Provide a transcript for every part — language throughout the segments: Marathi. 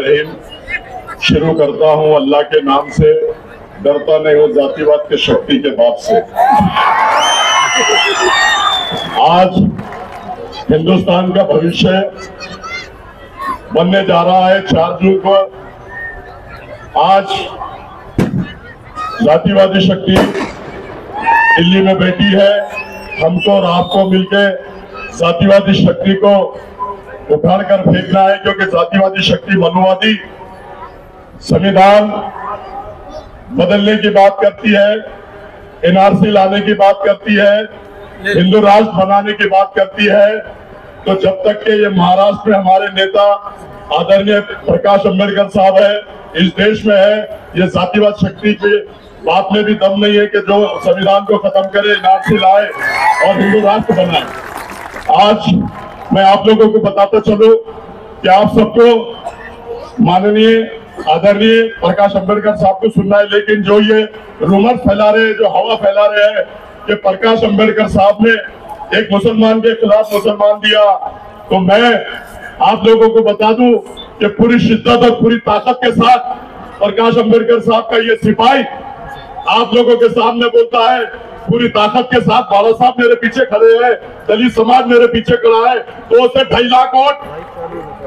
रहीम। शुरू करता हूं अल्लाह के नाम से, डरता नहीं हूं जातिवाद के शक्ति के बाप से। आज हिंदुस्तान का भविष्य बनने जा रहा है 4 जून को। आज जातिवादी शक्ति दिल्ली में बैठी है। हमको और आपको मिलकर जातिवादी शक्ति को उखाड़कर फेंकना है, क्योंकि जातिवादी शक्ति मनुवादी संविधान बदलने की बात करती है, एनआरसी लाने की बात करती है, हिंदू राष्ट्र बनाने की बात करती है। तो जब तक के ये महाराष्ट्र में हमारे नेता आदरणीय प्रकाश अंबेडकर साहब है, इस देश में है, ये जातिवाद शक्ति की बात में भी दम नहीं है कि जो संविधान को खत्म करे, एनआरसी लाए और हिंदू राष्ट्र बनाए। आज मैं आप लोगों को बताता चलूं कि आप सबको माननीय आदरणीय प्रकाश अंबेडकर साहब को सुनना है, लेकिन जो ये रूमर फैला रहे हैं, जो हवा फैला रहे हैं कि प्रकाश अंबेडकर साहब ने एक मुसलमान के खिलाफ मुसलमान दिया, तो मैं आप लोगों को बता दूं कि पूरी शिद्दत और पूरी ताकत के साथ प्रकाश अंबेडकर साहब का ये सिपाही आप लोगों के सामने बोलता है, पूरी ताकत के साथ। बाबा साहब मेरे पीछे खड़े हैं, दलित समाज मेरे पीछे खड़ा है। 2 से 2.5 लाख वोट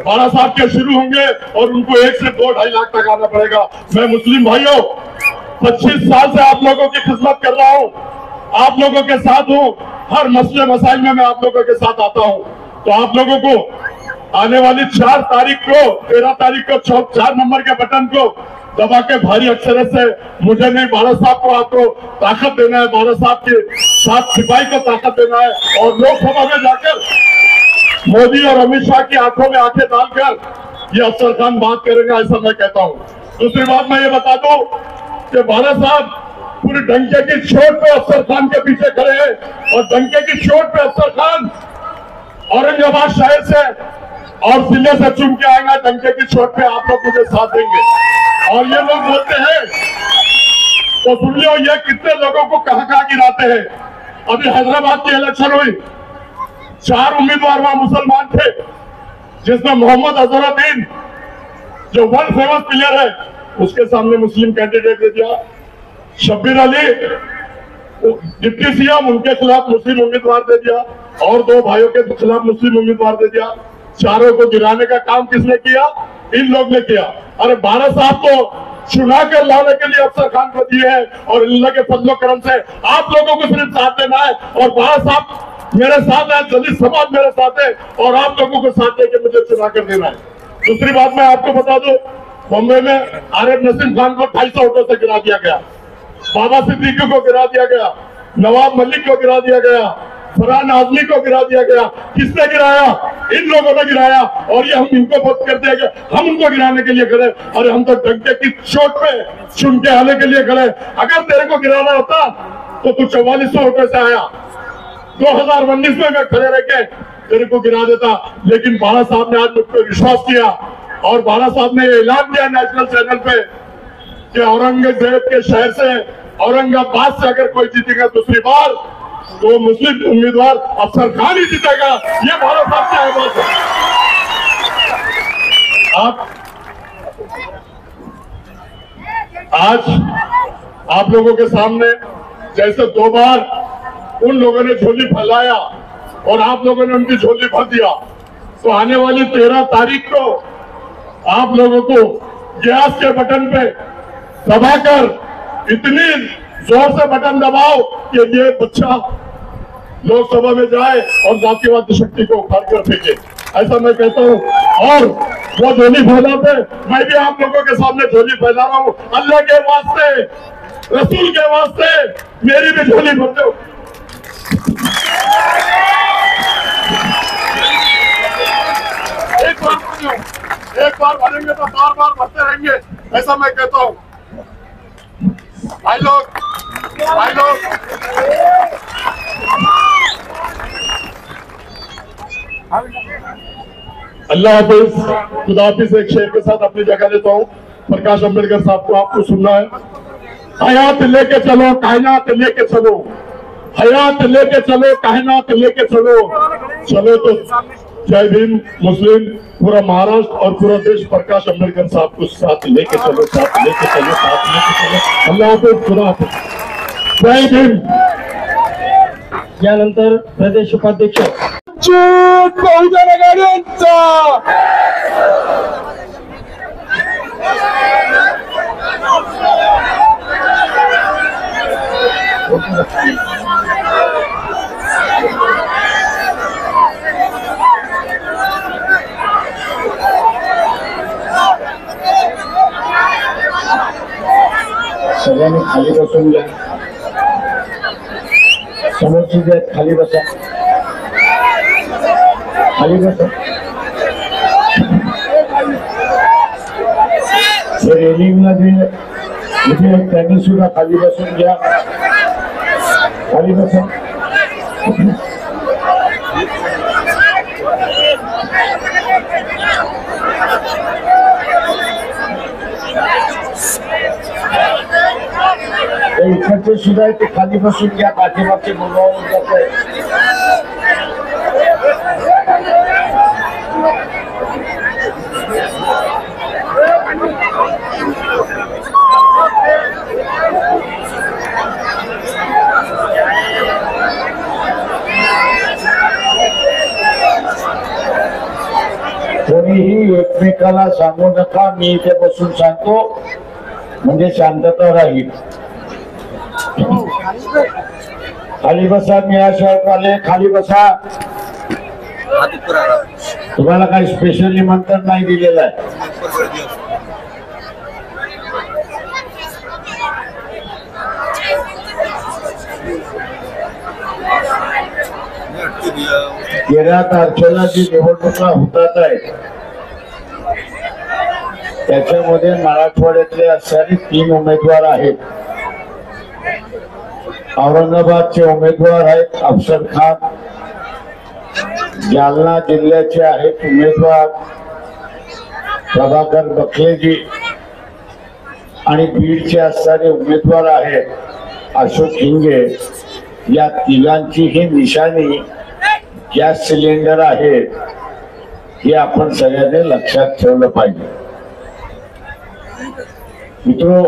बाबा साहब के शुरू होंगे और उनको 1 से 2.5 लाख तक आना पड़ेगा। मैं मुस्लिम भाइयों 25 साल से आप लोगों की खिदमत कर रहा हूं, आप लोगों के साथ हूं, हर मसले मसाइल में मैं आप लोगों के साथ आता हूं। तो आप लोगों को आने वाली 4 तारीख को 13 तारीख को 4 नंबर के बटन को दबा के भारी अक्षर से, मुझे नहीं, भारत साहब को आपको ताकत देना है, भारत साहब के साथ सिपाही को ताकत देना है और लोकसभा में जाकर मोदी और अमित शाह की आंखों में आंखें डालकर ये अफसर खान बात करेंगे, ऐसा मैं कहता हूं। दूसरी बात मैं ये बता दूं कि भारत साहब पूरे डंके की चोट पे अफसर खान के पीछे खड़े हैं और डंके की चोट पे अफसर खान औरंगाबाद शहर से और जिले से चुन के आएगा। डंके की चोट पे आप लोग मुझे साथ देंगे। और ये लोग बोलते हैं तो सुन लो, ये कितने लोगों को कहां गिराते हैं। अभी हैदराबाद की इलेक्शन हुई, 4 उम्मीदवार वहां मुसलमान थे, जिसमें मोहम्मद अजहरुद्दीन जो वर्ल्ड फेमस प्लेयर है उसके सामने मुस्लिम कैंडिडेट दे दिया। शब्बीर अली डिप्टी सीएम, उनके खिलाफ मुस्लिम उम्मीदवार दे दिया और 2 भाइयों के खिलाफ मुस्लिम उम्मीदवार दे दिया। चारों को गिराने का काम किसने किया? इन लोग ने किया। अरे भारत साहब तो चुना कर लाने के लिए अफसर खान को दिए हैं और अल्लाह के फजलो करम से आप लोगों को सिर्फ साथ देना है और भारत साहब मेरे साथ है, दलित समाज मेरे साथ है और आप लोगों को साथ देकर मुझे चुना कर देना है। दूसरी बात मैं आपको बता दूं, बॉम्बे में आरिफ नसीम खान को 250 वोटों से गिरा दिया गया, बाबा सिद्दीकी को गिरा दिया गया, नवाब मलिक को गिरा दिया गया, फरहान आजमी को गिरा दिया गया। किसने गिराया? इन लोगों ने गिराया। और ये हम इनको वोट करते हैं कि हम उनको गिराने के लिए खड़े, और हम तो डंके की चोट पे चुन के आने के लिए खड़े। अगर तेरे को गिराना होता तो तू 4400 वोटों से आया, 2019 में मैं खड़े रह के तेरे को गिरा देता। लेकिन बाला साहब ने आज मुझ पर विश्वास किया और बाला साहब ने ऐलान किया नेशनल चैनल पे कि औरंगजेब के शहर से, औरंगाबाद से अगर कोई जीतेगा दूसरी बार तो मुस्लिम उम्मीदवार अफसर खान ही जीतेगा। ये भारत साहब से अहमत है। आज आप लोगों के सामने जैसे 2 बार उन लोगों ने झोली फैलाया और आप लोगों ने उनकी झोली भर दिया, तो आने वाली 13 तारीख को आप लोगों को गैस के बटन पे दबाकर इतनी जोर से बटन दबाओ कि ये बच्चा लोकसभा में जाए और जातिवाद शक्ति को उखाड़ कर फेंके, ऐसा मैं कहता हूं। और वो झोली फैलाते, मैं भी आप लोगों के सामने झोली फैला रहा हूं। अल्लाह के वास्ते, रसूल के वास्ते मेरी भी झोली भर दो। एक बार भरेंगे तो बार भरते रहेंगे, ऐसा मैं कहता हूं। भाई लोग अल्लाह हाफिज, खुदा हाफिज। एक शेर के साथ अपनी जगह लेता हूँ। प्रकाश अंबेडकर साहब को आपको सुनना है। हयात लेके चलो, कायनात लेके चलो, हयात लेके चलो, कायनात लेके चलो, चलो तो जय भीम मुस्लिम, पूरा महाराष्ट्र और पूरा देश प्रकाश आंबेडकर साहब को साथ लेके चलो, साथ लेके चलो, साथ लेके चलो। अल्लाह हाफिज, खुदा हाफिज, जय भीम। यानंतर प्रदेश उपाध्यक्ष बहुजन आघाडीचा सगळ्यांनी खाली बसून घ्या, समोरची जे खाली बसा, खाली बसा। रेलिंगला जे त्यांनी सुद्धा खाली बसून घ्या, खाली बसा। इकडचे सुद्धा ते खाली बसून घ्या, पाठीमागचे बोलवून जात आहे। कोणीही एकमेकाला सांगू नका, मी इथे बसून सांगतो म्हणजे शांतता राहील। खाली बसा, मी आले खाली बसा। तुम्हाला काही स्पेशल निमंत्रण नाही दिलेलं आहे। तेरा तारखेला जी निवडणुका होतात आहेत त्याच्यामध्ये मराठवाड्यातले असणारे 3 उमेदवार आहेत। औरंगाबादचे उमेदवार आहेत अफसर खान, जालना जिल्ह्याचे आहेत उमेदवार प्रभाकर बखलेजी आणि बीडचे असणारे उमेदवार आहेत अशोक हिंगे। या तिघांची ही निशाणी गॅस सिलेंडर आहे, हे आपण सगळ्यांनी लक्षात ठेवलं पाहिजे। मित्रो,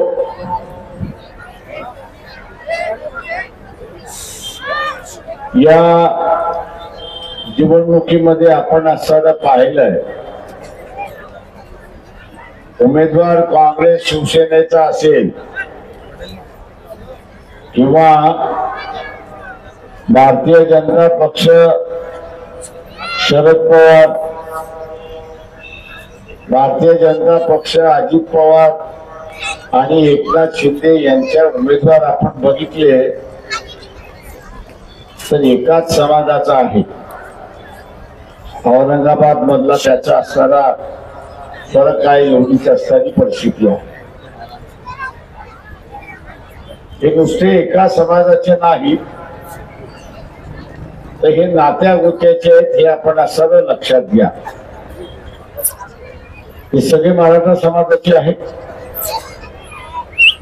या निवडणुकीमध्ये आपण असं पाहिलंय, उमेदवार काँग्रेस शिवसेनेचा असेल किंवा भारतीय जनता पक्ष शरद पवार, भारतीय जनता पक्ष अजित पवार आणि एकनाथ शिंदे यांच्या उमेदवार आपण बघितले तर एकाच समाजाचा आहे। औरंगाबाद मधला त्याचा असणारा फरक आहे, एवढीच असणारी परिस्थिती आहे। हे नुसते एका समाजाचे नाही तर हे नात्या गोत्याचे आहेत, हे आपण असं लक्षात घ्या। हे सगळे मराठा समाजाचे आहेत,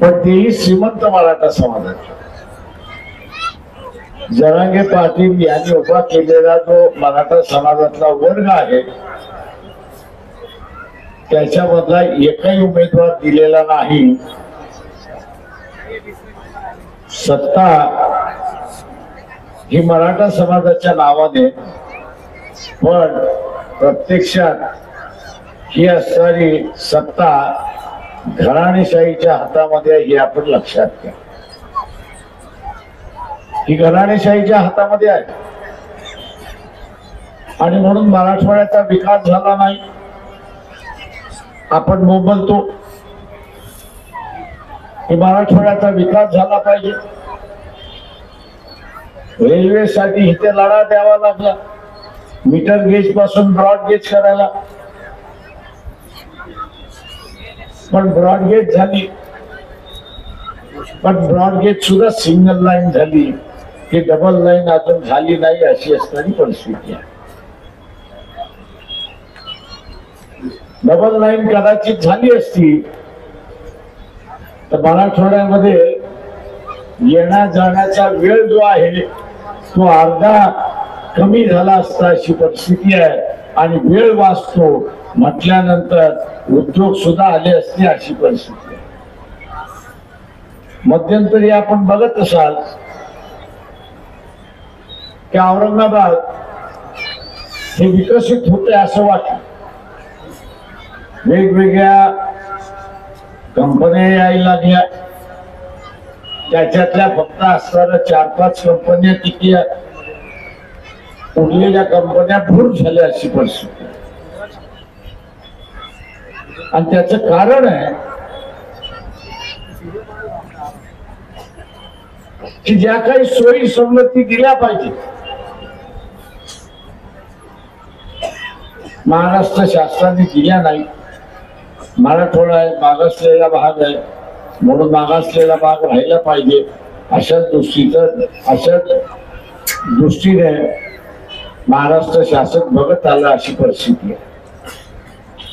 पण तेही श्रीमंत मराठा समाजाचे। जरांगे पाटील यांनी उभा केलेला जो मराठा समाजातला वर्ग आहे त्याच्यामधला एकही उमेदवार दिलेला नाही। सत्ता ही मराठा समाजाच्या नावाने, पण प्रत्यक्षात ही असणारी सत्ता घराणेशाहीच्या हातामध्ये, हे आपण लक्षात घ्या। ही घराणेशाहीच्या हातामध्ये आहे आणि म्हणून मराठवाड्याचा विकास झाला नाही। आपण बोलतो की मराठवाड्याचा विकास झाला पाहिजे, रेल्वेसाठी इथे लढा द्यावा लागला, मीटर गेज पासून ब्रॉड गेज करायला, पण ब्रॉड गेज झाली, पण ब्रॉड गेज सुद्धा सिंगल लाईन झाली, की डबल लाईन अजून झाली नाही, अशी असणारी परिस्थिती आहे। डबल लाईन कदाचित झाली असती तर मराठवाड्यामध्ये येण्या जाण्याचा वेळ जो आहे तो अर्धा कमी झाला असता, अशी परिस्थिती आहे। आणि वेळ वाचतो म्हटल्यानंतर उद्योग सुद्धा आले असते अशी परिस्थिती आहे. मध्यंतरी आपण बघत असाल की औरंगाबाद हे विकसित होते असं वाटतं. वेगवेगळ्या कंपन्या यायला लागल्या, त्याच्यातल्या फक्त असणाऱ्या 4-5 कंपन्या टिकल्या, उरलेल्या कंपन्या भूर झाल्या अशी परिस्थिती. आणि त्याचं कारण आहे की ज्या काही सोयी सवलती दिल्या पाहिजे महाराष्ट्र शासनाने दिल्या नाही. मराठवाडा आहे, मागासलेला भाग आहे, म्हणून मागासलेला भाग राहिला पाहिजे अशा दृष्टीने महाराष्ट्र शासन बघत आलं अशी परिस्थिती आहे.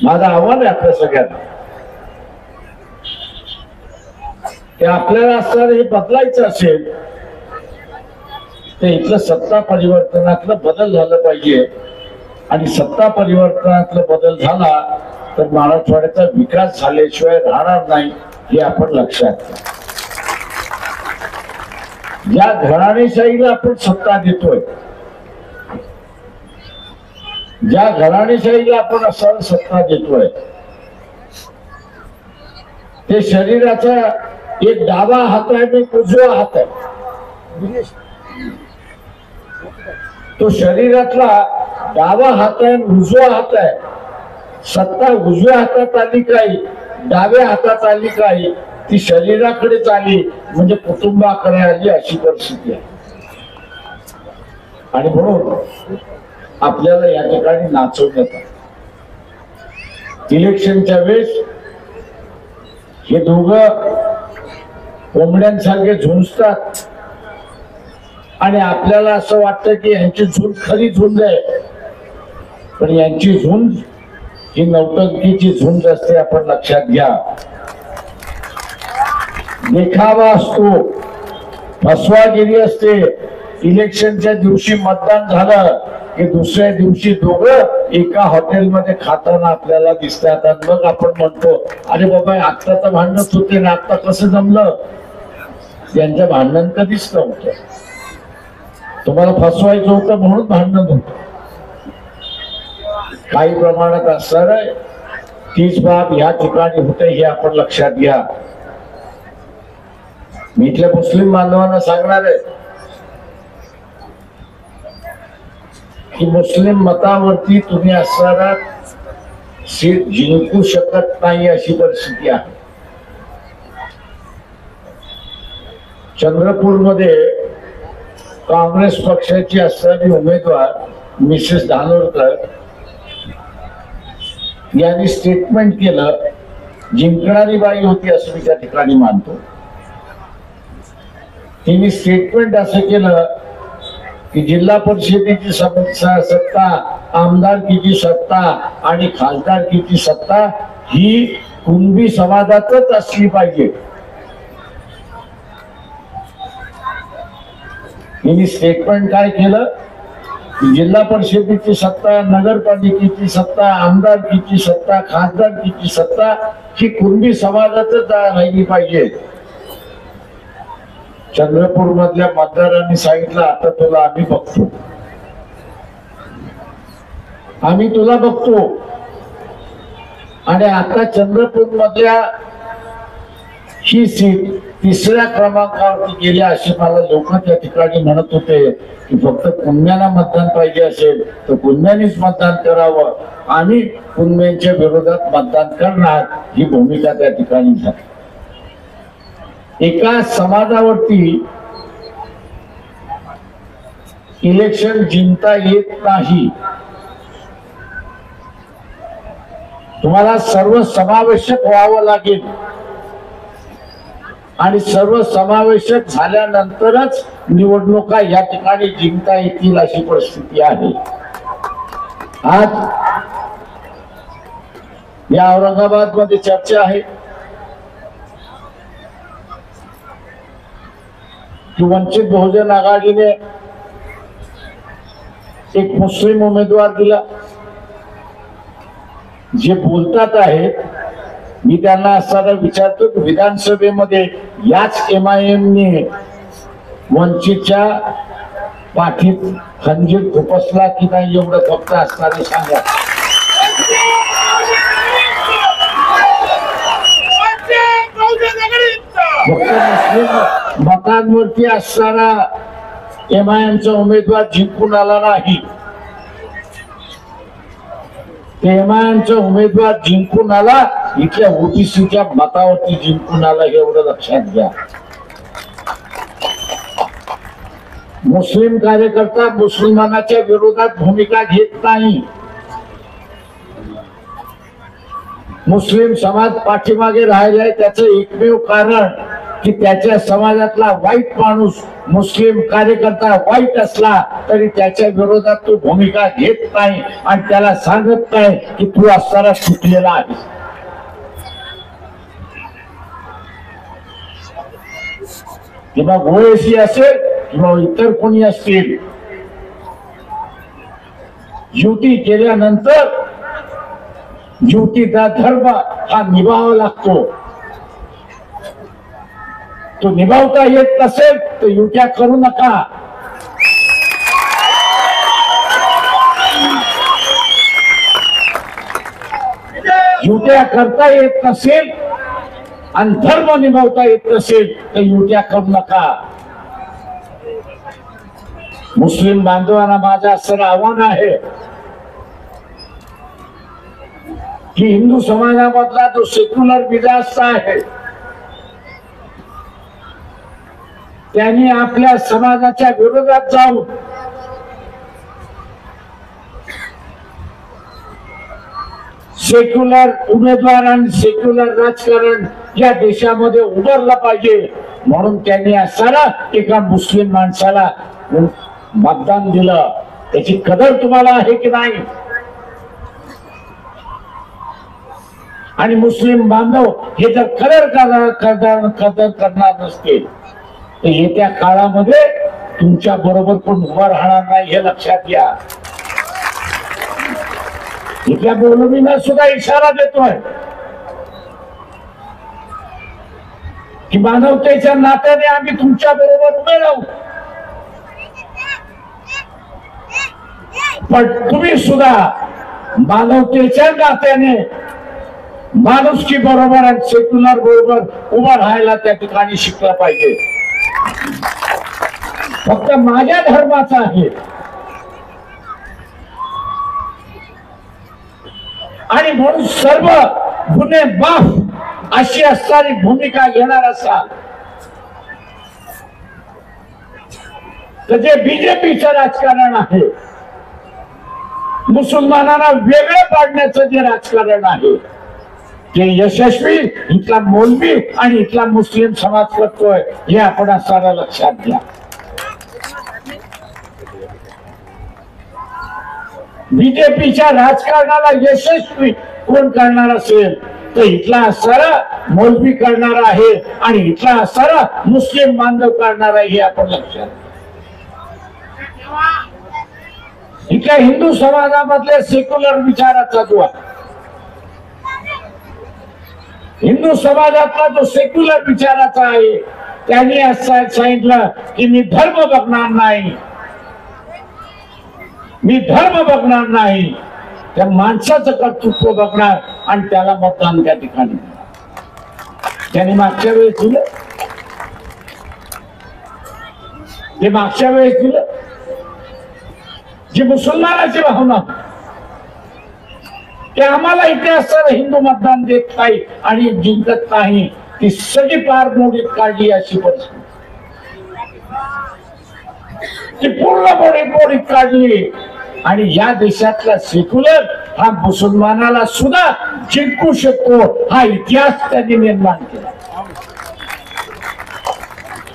माझं आव्हान आहे आपल्या सगळ्यांना की आपल्याला असणारं हे बदलायचं असेल तर इथलं सत्ता परिवर्तनातलं बदल झालं पाहिजे. आणि सत्ता परिवर्तनातला बदल झाला तर मराठवाड्याचा विकास झाल्याशिवाय राहणार नाही हे आपण लक्षात घ्या. ज्या घराणेशाहीला आपण सत्ता देतोय, ज्या घराणेशाहीला आपण असं सत्ता देतोय, ते शरीराचा एक डावा हात आहे आणि उजवा हात आहे. तो शरीरातला डावा हात आहे उजवा हात आहे. सत्ता उजव्या हातात आली काही, डाव्या हातात आली काही, ती शरीराकडेच आली म्हणजे कुटुंबाकडे आली अशी परिस्थिती आहे. आणि म्हणून आपल्याला या ठिकाणी नाचवण्यात आलं. इलेक्शनच्या वेळेस हे दोघं कोंबड्यांसारखे झुंजतात आणि आपल्याला असं वाटतं की यांची झुंज खरी झुंज आहे, पण यांची झुंज ही नौटंकीची झुंज असते. आपण लक्षात घ्या. देखावा असतो, फसवागिरी असते. इलेक्शनच्या दिवशी मतदान झालं की दुसऱ्या दिवशी दोघं एका हॉटेलमध्ये खाताना आपल्याला दिसतात. आणि मग आपण म्हणतो अरे बाबा आता तर भांडणच होते ना, आता कसं जमलं. यांचं भांडण कधीच नव्हतं. तुम्हाला फसवायचं होतं म्हणून भांडण होतं. काही प्रमाणात असणार आहे तीच बाब या ठिकाणी होते हे आपण लक्षात घ्या. मी इथल्या मुस्लिम बांधवांना सांगणार आहे की मुस्लिम मतावरती तुम्ही असणारा सीट जिंकू शकत नाही अशी परिस्थिती आहे. चंद्रपूरमध्ये काँग्रेस पक्षाची असणारी उमेदवार मिसेस धानोरकर यांनी स्टेटमेंट केलं. जिंकणारी बाई होती असं मी त्या ठिकाणी मानतो. तिने स्टेटमेंट असं केलं की जिल्हा परिषदेची सत्ता, आमदारकीची सत्ता आणि खासदारकीची सत्ता ही कुणबी समाजातच असली पाहिजे. तिने स्टेटमेंट काय केलं की जिल्हा परिषदेची सत्ता, नगरपालिकेची सत्ता, आमदारकीची सत्ता, खासदारकीची सत्ता ही कुणबी समाजातच राहिली पाहिजे. चंद्रपूर मधल्या मतदारांनी सांगितलं आता तुला आम्ही बघतो, आम्ही तुला बघतो. आणि आता चंद्रपूर मधल्या ही सीट 3ऱ्या क्रमांकावरती गेल्या असे मला लोक त्या ठिकाणी म्हणत होते की फक्त कुणब्यांना मतदान पाहिजे असेल तर कुणब्यांनीच मतदान करावं, आम्ही कुणब्यांच्या विरोधात मतदान करणार ही भूमिका त्या ठिकाणी झाली. एका समाजावरती इलेक्शन जिंकता येत नाही. तुम्हाला सर्व समावेशक व्हावं लागेल आणि सर्व समावेशक झाल्यानंतरच निवडणुका या ठिकाणी जिंकता येतील अशी परिस्थिती आहे. आज या औरंगाबाद मध्ये चर्चा आहे की वंचित बहुजन आघाडीने एक मुस्लिम उमेदवार दिला. जे बोलतात आहेत, मी त्यांना असताना विचारतो की विधानसभेमध्ये याच MIM-ने वंचितच्या पाठीत खंजीर खुपसला की नाही, एवढं फक्त असताना सांगा. मुस्लिम मतांवरती असणारा MIM-चा उमेदवार जिंकून आला नाही. MIM-चा उमेदवार जिंकून आला, इथल्या OBCच्या मतावरती जिंकून आला, एवढं लक्षात घ्या. मुस्लिम कार्यकर्ता मुसलमानाच्या विरोधात भूमिका घेत नाही. मुस्लिम समाज पाठीमागे राहिलाय त्याचं एकमेव कारण की त्याच्या समाजातला वाईट माणूस मुस्लिम कार्यकर्ता वाईट असला तरी त्याच्या विरोधात तो भूमिका घेत नाही आणि त्याला सांगत नाही की तू असताना चुकलेला आहेस. किंवा ओएसी असेल किंवा इतर कोणी असतील, युती केल्यानंतर युतीचा धर्म हा निभावावा लागतो. तो निभावता येत नसेल तर युत्या करू नका. युत्या करता येत नसेल आणि धर्म निभावता येत नसेल तर युत्या करू नका. मुस्लिम बांधवांना माझं असं आव्हान आहे की हिंदू समाजामधला जो सेक्युलर विजास्त आहे त्यांनी आपल्या समाजाच्या विरोधात जाऊन सेक्युलर उमेदवार आणि सेक्युलर राजकारण या देशामध्ये उभारलं पाहिजे. म्हणून त्यांनी असताना एका मुस्लिम माणसाला मतदान दिलं. त्याची कदर तुम्हाला आहे की नाही? आणि मुस्लिम बांधव हे जर कदर करणार नसतील तर येत्या काळामध्ये तुमच्या बरोबर कोण उभा राहणार नाही, हे लक्षात घ्या. इथल्या बोलणीला सुद्धा इशारा देतोय की मानवतेच्या नात्याने आम्ही तुमच्या बरोबर उभे राहू, पण तुम्ही सुद्धा मानवतेच्या नात्याने माणुसकी बरोबर आणि सेक्युलर बरोबर उभा राहायला त्या ठिकाणी शिकला पाहिजे. फक्त माझ्या धर्माचा आहे आणि म्हणून सर्व गुन्हे माफ अशी असणारी भूमिका घेणार असाल तर जे बीजेपीचं राजकारण आहे, मुसलमानांना वेगळं पाडण्याचं जे राजकारण आहे ते यशस्वी इथला मौलवी आणि इथला मुस्लिम समाज करतोय, हे आपण असणारा लक्षात घ्या. बीजेपीच्या राजकारणाला यशस्वी कोण करणार असेल तर इथला असणारा मौलवी करणार आहे आणि इथला असणारा मुस्लिम बांधव करणार आहे, हे आपण लक्षात. इथल्या हिंदू समाजामधल्या सेक्युलर विचाराचा जो आहे, हिंदू समाजातला जो सेक्युलर विचाराचा आहे त्यांनी असं सांगितलं की मी धर्म बघणार नाही, मी धर्म बघणार नाही, त्या माणसाचं कर्तृत्व बघणार आणि त्याला मतदान त्या ठिकाणी. त्यांनी मागच्या वेळेस दिलं, ते मागच्या वेळेस दिलं. जी मुसलमानाची भावना की आम्हाला इथे असताना हिंदू मतदान देत नाही आणि जिंकत नाही, ती सगळी पार मोडीत काढली अशी परिस्थिती, ती पूर्ण मोडीत काढली. आणि या देशातला सेक्युलर हा मुसलमानाला सुद्धा जिंकू शकतो, हा इतिहास त्यांनी निर्माण केला,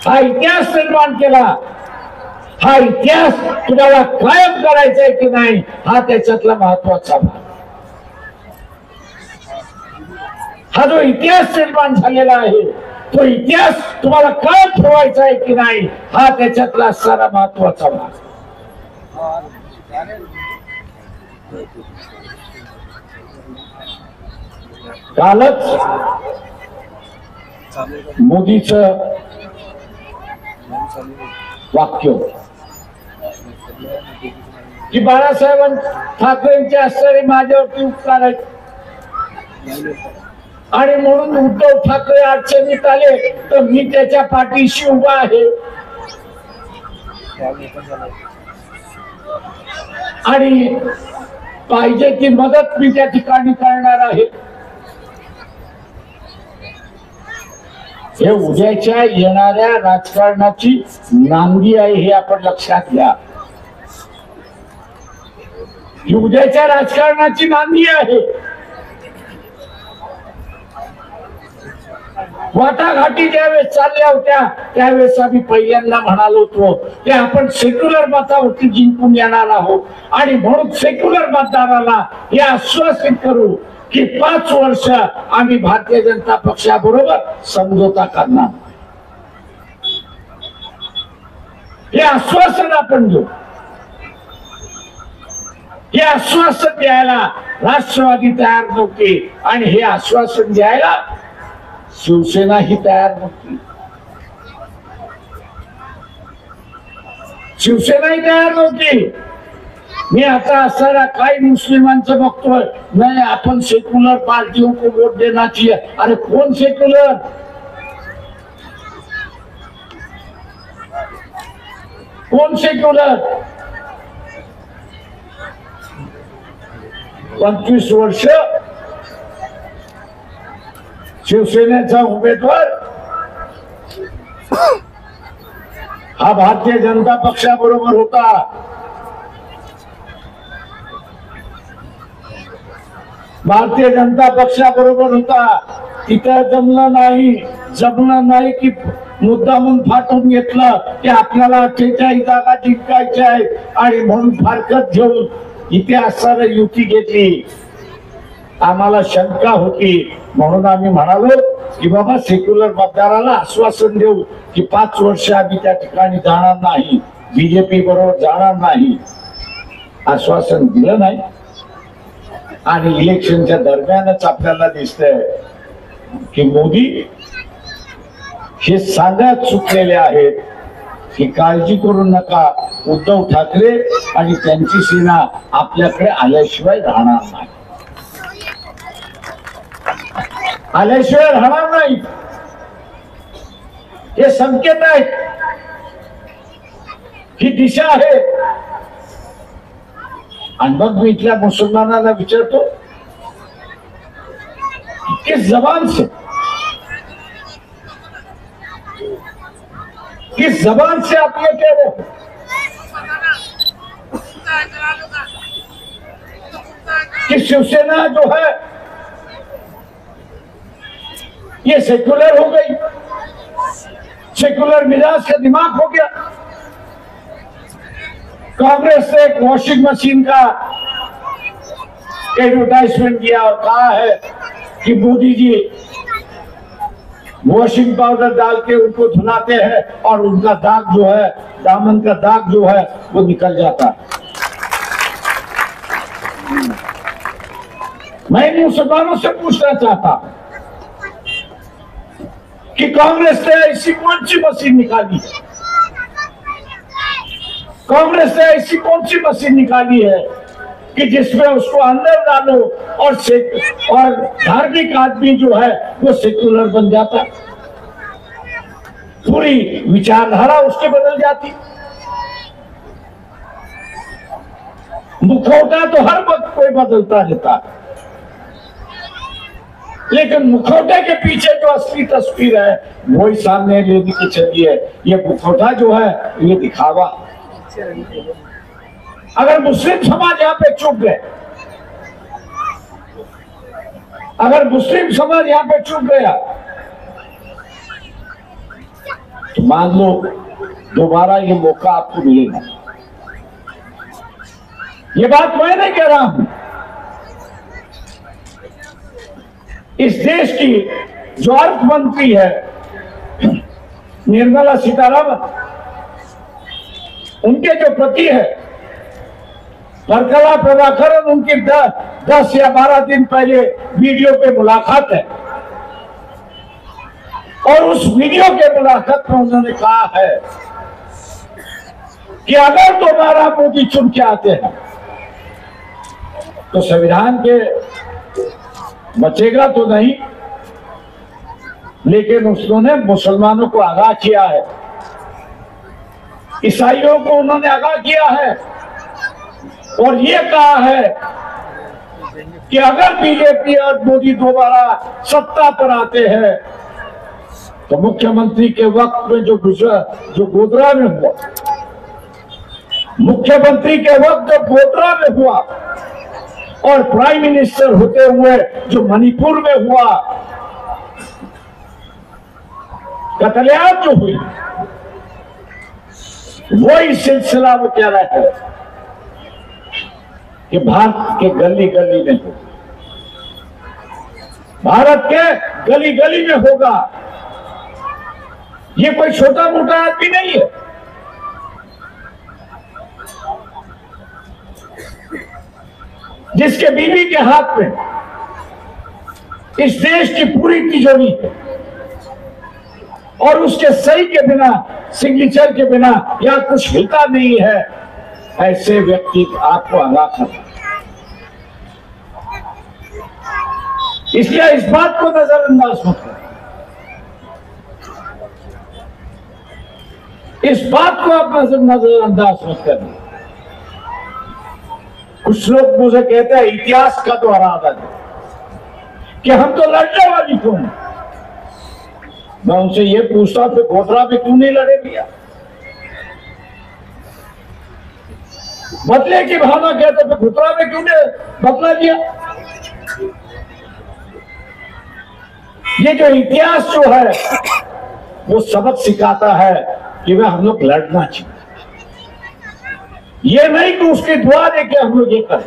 हा इतिहास निर्माण केला. हा इतिहास तुम्हाला कायम करायचा आहे की नाही, हा त्याच्यातला महत्वाचा भाग. हा जो इतिहास निर्माण झालेला आहे तो इतिहास तुम्हाला कायम ठेवायचा आहे की नाही, हा त्याच्यातला असणारा महत्वाचा भाग. कालच मोदीचं वाक्य की बाळासाहेब ठाकरेंचे असणारे माझ्यावरती उपकार आहेत आणि म्हणून उद्धव ठाकरे अडचणीत आले तर मी त्याच्या पाठीशी उभा आहे आणि पाहिजे ती मदत मी त्या ठिकाणी करणार आहे. हे उद्याच्या येणाऱ्या राजकारणाची नांदी आहे हे आपण लक्षात घ्या. ही उद्याच्या राजकारणाची नांदी आहे. वाटाघाटी ज्यावेळेस चालल्या होत्या त्यावेळेस आम्ही पहिल्यांदा म्हणालो होतो की आपण सेक्युलर मतावरती जिंकून येणार आहोत आणि म्हणून सेक्युलर मतदाराला हे आश्वासित करू की 5 वर्ष आम्ही भारतीय जनता पक्षाबरोबर समझोता करणार. हे आश्वासन आपण देऊ. हे आश्वासन द्यायला राष्ट्रवादी तयार नव्हते आणि हे आश्वासन द्यायला शिवसेना ही तयार नव्हती. शिवसेना ही तयार नव्हती. मी आता असणाऱ्या काही मुस्लिमांचं बघतोय नाही आपण सेक्युलर पार्टियों को वोट देना चाहिए. अरे कौन सेक्युलर? कौन सेक्युलर? 25 वर्ष शिवसेनेचा उमेदवार हा भारतीय जनता पक्षाबरोबर होता. भारतीय जनता पक्षाबरोबर होता. तिथं जमलं नाही की मुद्दामून फाटून घेतलं की आपल्याला 48 जागा जिंकायच्या आहेत आणि म्हणून फारकत घेऊन इथे असणारी युती घेतली. आम्हाला शंका होती म्हणून आम्ही म्हणालो की बाबा सेक्युलर मतदाराला आश्वासन देऊ की 5 वर्ष आम्ही त्या ठिकाणी जाणार नाही, बीजेपी बरोबर जाणार नाही. आश्वासन दिलं नाही आणि इलेक्शनच्या दरम्यानच आपल्याला दिसतंय की मोदी हे सांगत चुकलेले आहेत की काळजी करू नका, उद्धव ठाकरे आणि त्यांची सेना आपल्याकडे आल्याशिवाय राहणार नाही. आल्याशिवाय राहणार नाही हे संकेत आहेत. ही दिशा आहे. आणि मग मी इथल्या मुसलमानांना विचारतो किस जबान से आप ये कह रहे हो? कि शिवसेना जो है ये सेक्युलर हो गई, सेक्युलर मिजाज का दिमाग हो गया. कांग्रेस ने एक वॉशिंग मशीन का एडवर्टाइजमेंट किया और कहा है कि मोदी जी वॉशिंग पाउडर डाल के उनको धुलाते हैं और उनका दाग जो है, दामन का दाग जो है वो निकल जाता है. मैं इन मुसलमानों से पूछना चाहता हूं कि कांग्रेस ने ऐसी कौन सी मशीन निकाली है? कांग्रेस ने ऐसी कौन सी मशीन निकाली है कि जिसमें उसको अंदर डालो और धार्मिक आदमी जो है वो सेक्युलर बन जाता, पूरी विचारधारा उसकी बदल जाती. मुखौटा तो हर वक्त कोई बदलता रहता है, लेकिन मुखौटे के पीछे जो असली तस्वीर है वही सामने लेने की चाहिए. ये मुखौटा जो है ये दिखावा. अगर मुस्लिम समाज यहाँ पे चुप गए, अगर मुस्लिम समाज यहाँ पे चुप गया तो मान लो दोबारा ये मौका आपको मिलेगा. ये बात मैं नहीं कह रहा हूं. इस देश की जो अर्थ मंत्री है निर्मला सीतारामन, उनके जो पति है परकला प्रभाकरन उनकी 10 या 12 दिन पहले वीडियो पे मुलाकात है, और उस वीडियो के मुलाकात में उन्होंने कहा है कि अगर दोबारा मोदी चुन के आते हैं तो संविधान के बचेगा तो नहीं, लेकिन उन्होंने मुसलमानों को आगाह किया है, ईसाइयों को उन्होंने आगाह किया है, और ये कहा है कि अगर बीजेपी और मोदी दोबारा सत्ता पर आते हैं तो मुख्यमंत्री के वक्त में जो गोधरा में हुआ, मुख्यमंत्री के वक्त जो गोधरा में हुआ, और प्राइम मिनिस्टर होते हुए जो मणिपुर में हुआ कत्लेआम जो हुई, वही सिलसिला वो कह रहे हैं कि भारत के गली गली में होगा, भारत के गली गली में होगा। ये कोई छोटा मोटा आदमी नहीं है, जिसके बीवी के हाथ में इस देश की पूरी तिजोरी है, और उसके सही के बिना, सिग्नेचर के बिना या कुछ हिलता नहीं है, ऐसे व्यक्ति आपको आगाह करना। इसलिए इस बात को नजरअंदाज मत करें, इस बात को आप नजरअंदाज मत करें। कुछ लोग मुझे कहते हैं इतिहास का दोहराता है कि हम तो लड़ने वाली क्यों हैं। मैं उनसे ये पूछता फिर गोधरा में क्यों नहीं लड़े भैया? बदले की भावना कहते फिर गोधरा में क्यों नहीं बदला लिया? ये जो इतिहास जो है वो सबक सिखाता है कि वह हम लोग लड़ना चाहिए, ये नहीं कि उसकी दुआ देके हम लोग ये करें।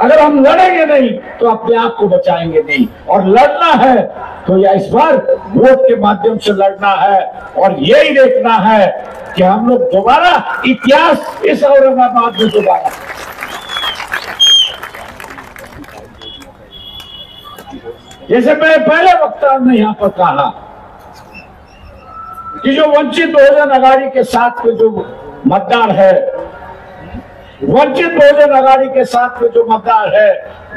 अगर हम लड़ेंगे नहीं तो अपने आप को बचाएंगे नहीं, और लड़ना है तो या इस बार वोट के माध्यम से लड़ना है, और यही देखना है कि हम लोग दोबारा इतिहास इस औरंगाबाद में दोबारा। जैसे मैं पहले वक्ता ने यहां पर कहा कि जो वंचित बहुजन आघाड़ी के साथ में जो मतदार है, वंचित बहुजन आघाड़ी के साथ में जो मतदार है,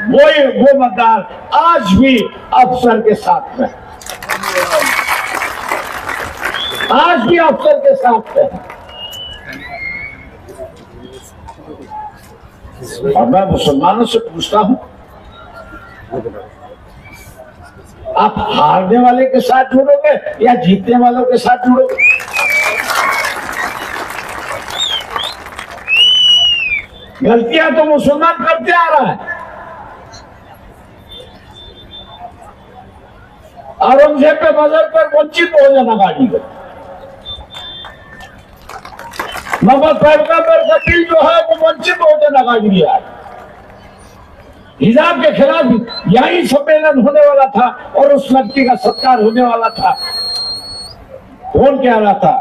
वो मतदार आज भी अफसर के साथ में, आज भी अफसर के साथ में। और मैं मुसलमानों से पूछता हूं, आप हारने वाले के साथ जुड़ोगे या जीतने वालों के साथ जुड़ोगे? गलतियां तो मुसलमान करते आ रहा है। औरंगजेब के मजहब पर वंचित बहुजन आघाड़ी गई, मोहम्मद पैगंबर का दिल जो है वो वंचित बहुजन आघाड़ी लिया है। हिजाब के खिलाफ यही सम्मेलन होने वाला था और उस लड़की का सत्कार होने वाला था। कौन कह रहा था?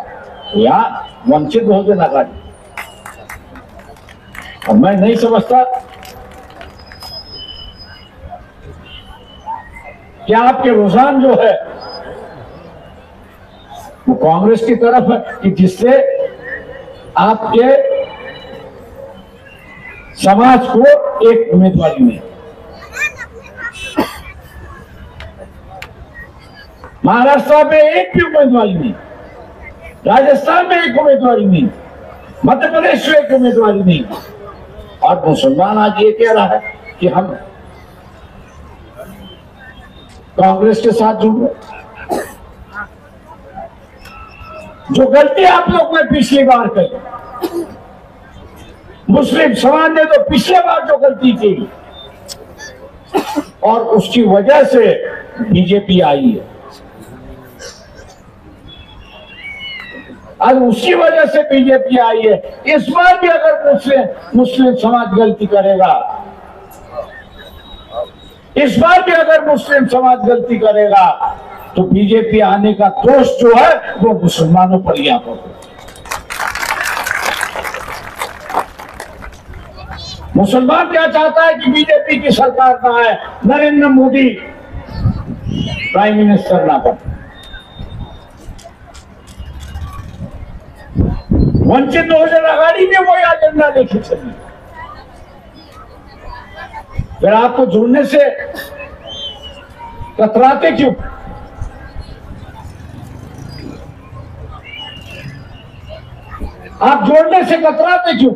यार वंचित बहुजन आघाड़ी। अब मैं नहीं समझता कि आपके रुझान जो है वो कांग्रेस की तरफ है कि जिससे आपके समाज को एक उम्मीदवारी मिले। महाराष्ट्र में एक भी उम्मीदवारी नहीं, राजस्थान में एक उम्मीदवारी नहीं, मध्य प्रदेश में एक उम्मीदवारी नहीं, और मुसलमान आज ये कह रहा है कि हम कांग्रेस के साथ जुड़ गए। जो गलती आप लोग ने पिछली बार की, मुस्लिम समाज ने तो पिछले बार जो गलती की और उसकी वजह से बीजेपी आई है, आज उसी वजह से बीजेपी आई है। इस बार भी अगर मुस्लिम समाज गलती करेगा, इस बार भी अगर मुस्लिम समाज गलती करेगा तो बीजेपी आने का दोष जो है वो मुसलमानों पर ही आता है। मुसलमान क्या चाहता है कि बीजेपी की सरकार ना आए, नरेंद्र मोदी प्राइम मिनिस्टर ना बने। वंचित बहुजन आघाड़ी में वही एजेंडा लेके चली। फिर आपको जुड़ने से कतराते क्यों? आप जोड़ने से कतराते क्यों?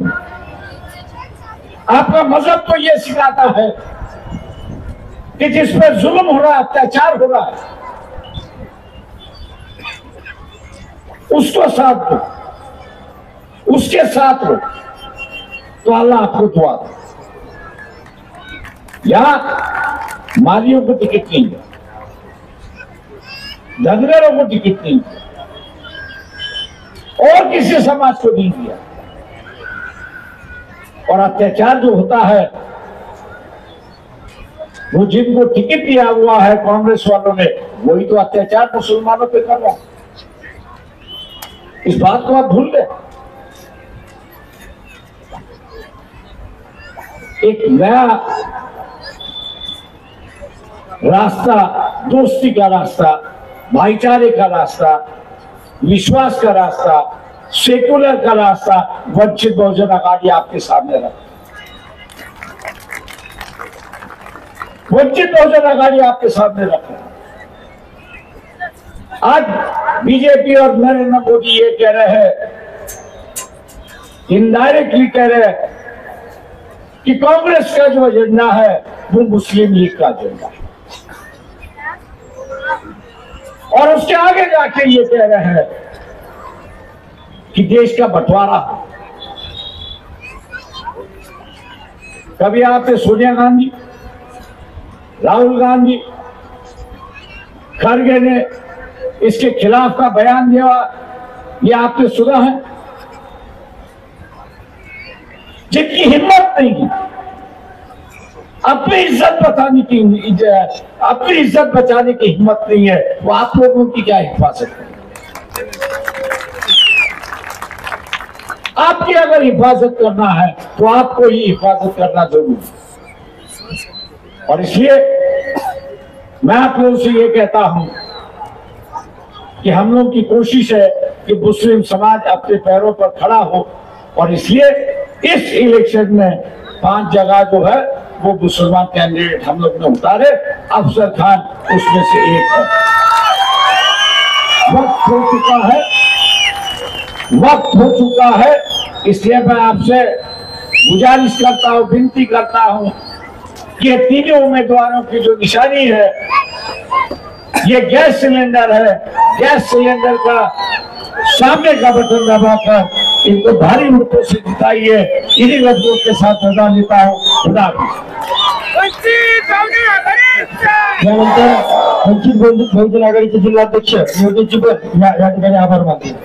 आपका मजहब तो ये सिखाता है कि जिस पर जुल्म हो रहा है, अत्याचार हो रहा है, उसको साथ दो, उसके साथ रहो, तो अल्लाह आपको दुआ दे। यहां मालियों को टिकट नहीं है, धनगरों को टिकट नहीं है, और किसी समाज को नहीं दिया। और अत्याचार जो होता है वो जिनको टिकट दिया हुआ है कांग्रेस वालों ने, वही तो अत्याचार मुसलमानों पे कर रहा है। इस बात को आप भूल गए। एक नया रास्ता, दोस्ती का रास्ता, भाईचारे का रास्ता, विश्वास का रास्ता, सेकुलर का रास्ता वंचित बहुजन आघाड़ी आपके सामने रखा। वंचित बहुजन आघाड़ी आपके सामने रखा। आज बीजेपी और नरेंद्र मोदी ये कह रहे हैं, इनडायरेक्टली कह रहे हैं कि कांग्रेस का जो एजेंडा है वो मुस्लिम लीग का एजेंडा है, और उसके आगे जाके ये कह रहे हैं कि देश का बंटवारा। कभी आपने सोनिया गांधी, राहुल गांधी, खड़गे ने इसके खिलाफ का बयान दिया, ये आपने सुना है? जिनकी हिम्मत नहीं है अपनी इज्जत बचाने की, अपनी इज्जत बचाने की हिम्मत नहीं है, वो आप लोगों की क्या हिफाजत करें? आपकी अगर हिफाजत करना है तो आपको ही हिफाजत करना जरूरी है। और इसलिए मैं आप लोगों से ये कहता हूं कि हम लोगों की कोशिश है कि मुस्लिम समाज अपने पैरों पर खड़ा हो, और इसलिए इस इलेक्शन में 5 जगह जो है वो मुसलमान कैंडिडेट हम लोग ने उतारे। अफसर खान उसमें से एक है। वक्त हो चुका है, वक्त हो चुका है। इसलिए मैं आपसे गुजारिश करता हूं, विनती करता हूं कि तीनों उम्मीदवारों की जो निशानी है ये गैस सिलेंडर है, गैस सिलेंडर का सामने का बटन दबाकर इनको भारी मतों से जिताइए। इन्हीं लफ्जों के साथ रजा लेता हूं। खुदा त्यानंतर वंचित बहुजन आघाडीचे जिल्हाध्यक्ष योगेश जुबेर या ठिकाणी आभार मानते।